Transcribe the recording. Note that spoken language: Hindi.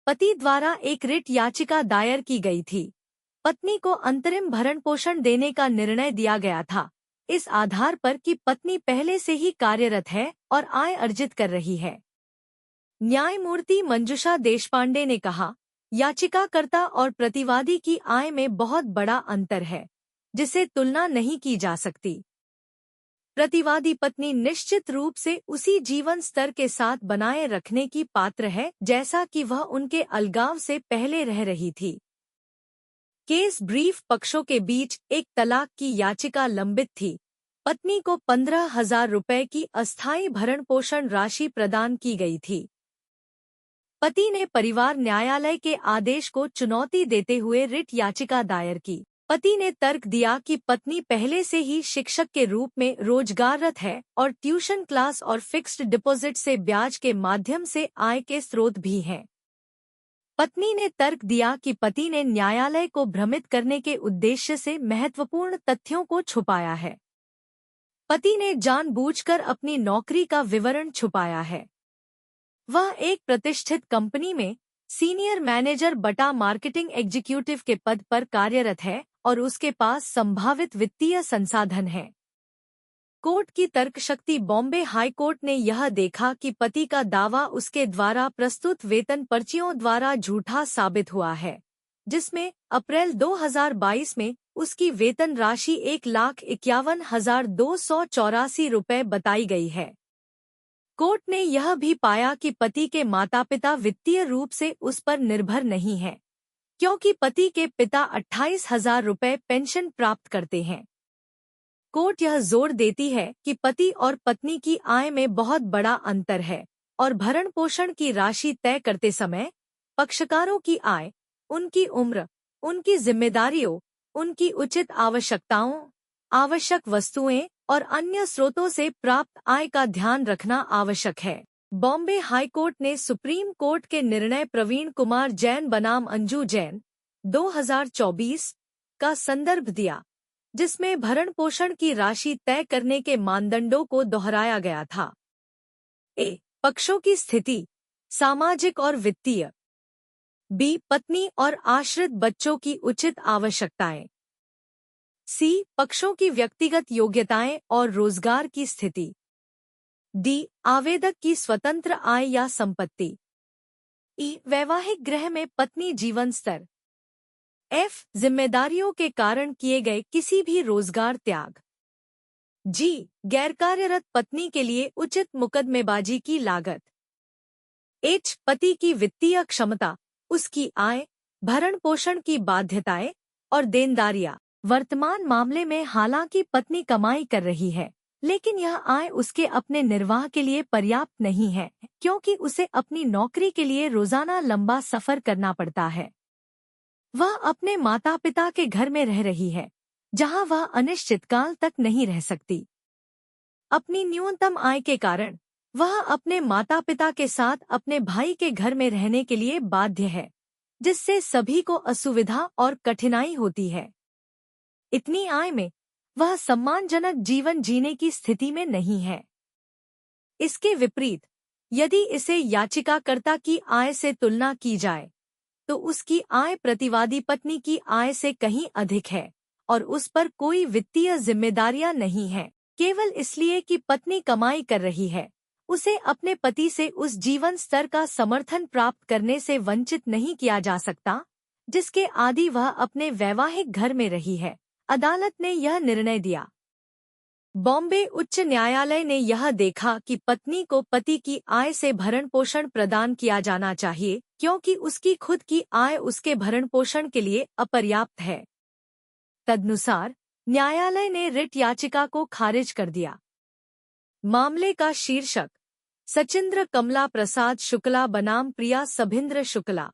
पति द्वारा एक रिट याचिका दायर की गई थी। पत्नी को अंतरिम भरण पोषण देने का निर्णय दिया गया था, इस आधार पर कि पत्नी पहले से ही कार्यरत है और आय अर्जित कर रही है। न्यायमूर्ति मंजुषा देशपांडे ने कहा, याचिकाकर्ता और प्रतिवादी की आय में बहुत बड़ा अंतर है, जिसे तुलना नहीं की जा सकती। प्रतिवादी पत्नी निश्चित रूप से उसी जीवन स्तर के साथ बनाए रखने की पात्र है जैसा कि वह उनके अलगाव से पहले रह रही थी। केस ब्रीफ पक्षों के बीच एक तलाक की याचिका लंबित थी। पत्नी को 15,000 रुपए की अस्थायी भरण पोषण राशि प्रदान की गई थी। पति ने परिवार न्यायालय के आदेश को चुनौती देते हुए रिट याचिका दायर की। पति ने तर्क दिया कि पत्नी पहले से ही शिक्षक के रूप में रोजगाररत है और ट्यूशन क्लास और फिक्स्ड डिपॉजिट से ब्याज के माध्यम से आय के स्रोत भी हैं। पत्नी ने तर्क दिया कि पति ने न्यायालय को भ्रमित करने के उद्देश्य से महत्वपूर्ण तथ्यों को छुपाया है। पति ने जानबूझकर अपनी नौकरी का विवरण छुपाया है। वह एक प्रतिष्ठित कंपनी में सीनियर मैनेजर बटा मार्केटिंग एग्जीक्यूटिव के पद पर कार्यरत है और उसके पास संभावित वित्तीय संसाधन हैं। कोर्ट की तर्कशक्ति। बॉम्बे हाई कोर्ट ने यह देखा कि पति का दावा उसके द्वारा प्रस्तुत वेतन पर्चियों द्वारा झूठा साबित हुआ है, जिसमें अप्रैल 2022 में उसकी वेतन राशि 1,51,284 रुपये बताई गई है। कोर्ट ने यह भी पाया कि पति के माता-पिता वित्तीय रूप से उस पर निर्भर नहीं हैं, क्योंकि पति के पिता 28,000 रुपये पेंशन प्राप्त करते हैं। कोर्ट यह जोर देती है कि पति और पत्नी की आय में बहुत बड़ा अंतर है और भरण पोषण की राशि तय करते समय पक्षकारों की आय, उनकी उम्र, उनकी जिम्मेदारियों, उनकी उचित आवश्यकताओं, आवश्यक वस्तुएं और अन्य स्रोतों से प्राप्त आय का ध्यान रखना आवश्यक है। बॉम्बे हाई कोर्ट ने सुप्रीम कोर्ट के निर्णय प्रवीण कुमार जैन बनाम अंजू जैन 2024 का संदर्भ दिया, जिसमें भरण पोषण की राशि तय करने के मानदंडों को दोहराया गया था। ए. पक्षों की स्थिति, सामाजिक और वित्तीय। बी. पत्नी और आश्रित बच्चों की उचित आवश्यकताएं। सी. पक्षों की व्यक्तिगत योग्यताएं और रोजगार की स्थिति। डी. आवेदक की स्वतंत्र आय या संपत्ति। ई. वैवाहिक गृह में पत्नी जीवन स्तर। एफ. जिम्मेदारियों के कारण किए गए किसी भी रोजगार त्याग। जी. गैरकार्यरत पत्नी के लिए उचित मुकदमेबाजी की लागत। एच. पति की वित्तीय क्षमता, उसकी आय, भरण पोषण की बाध्यताएं और देनदारियां। वर्तमान मामले में हालांकि पत्नी कमाई कर रही है, लेकिन यह आय उसके अपने निर्वाह के लिए पर्याप्त नहीं है, क्योंकि उसे अपनी नौकरी के लिए रोजाना लंबा सफर करना पड़ता है। वह अपने माता पिता के घर में रह रही है, जहां वह अनिश्चितकाल तक नहीं रह सकती। अपनी न्यूनतम आय के कारण वह अपने माता पिता के साथ अपने भाई के घर में रहने के लिए बाध्य है, जिससे सभी को असुविधा और कठिनाई होती है। इतनी आय में वह सम्मानजनक जीवन जीने की स्थिति में नहीं है। इसके विपरीत, यदि इसे याचिकाकर्ता की आय से तुलना की जाए, तो उसकी आय प्रतिवादी पत्नी की आय से कहीं अधिक है और उस पर कोई वित्तीय जिम्मेदारियां नहीं हैं। केवल इसलिए कि पत्नी कमाई कर रही है, उसे अपने पति से उस जीवन स्तर का समर्थन प्राप्त करने से वंचित नहीं किया जा सकता, जिसके आदि वह अपने वैवाहिक घर में रही है। अदालत ने यह निर्णय दिया। बॉम्बे उच्च न्यायालय ने यह देखा कि पत्नी को पति की आय से भरण पोषण प्रदान किया जाना चाहिए, क्योंकि उसकी खुद की आय उसके भरण पोषण के लिए अपर्याप्त है। तदनुसार न्यायालय ने रिट याचिका को खारिज कर दिया। मामले का शीर्षक सचिंद्र कमला प्रसाद शुक्ला बनाम प्रिया सभिंद्र शुक्ला।